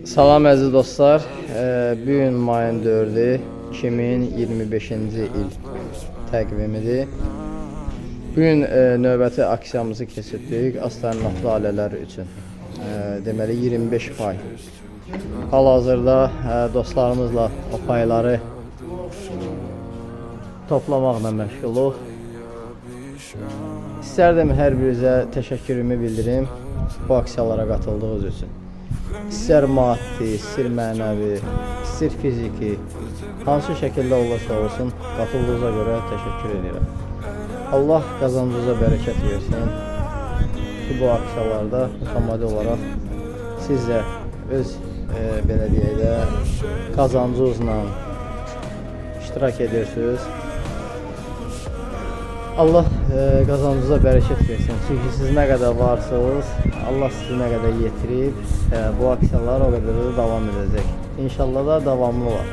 Salam əziz dostlar. Bugün mayın 4-ü 2025-ci il təqvimidir. Bugün növbəti aksiyamızı keçirdik astronavtlı ailələr üçün. Deməli 25 pay. Hal-hazırda dostlarımızla o payları toplamaqla məşğuluq. İstərdim hər birinizə təşəkkürümü bildirim bu aksiyalara qatıldığınız üçün. İstər maddi, istər mənəvi, istər fiziki, hansı şəkildə olursa olsun, qatıldığınıza görə təşəkkür edirəm. Allah qazancınıza bərəkət versin ki, bu aksiyalarda mütəmadi olaraq siz də öz belə deyək də qazancınızla iştirak edirsiniz. Allah qazancınıza bərəkət versin. Çünki siz nə qədər varsınız, Allah sizi nə qədər yetirib, bu aksiyalar o qədər də davam edəcək. İnşallah da davamlı olar.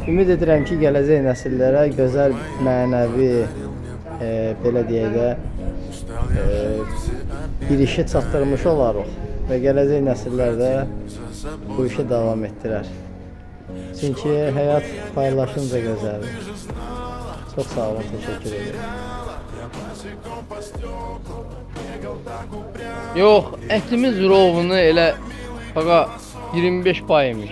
Ümid edirəm ki, gələcək nəsillərə gözəl mənəvi, belə deyək də, bir işi çatdırmış olarıq və gələcək nəsillər də bu işi davam etdirər. Çünki həyat paylaşınca gözəldir. Çox sağ olun, təşəkkür edirəm. Yox, ətimiz rovunu elə faqa 25 pay imiş.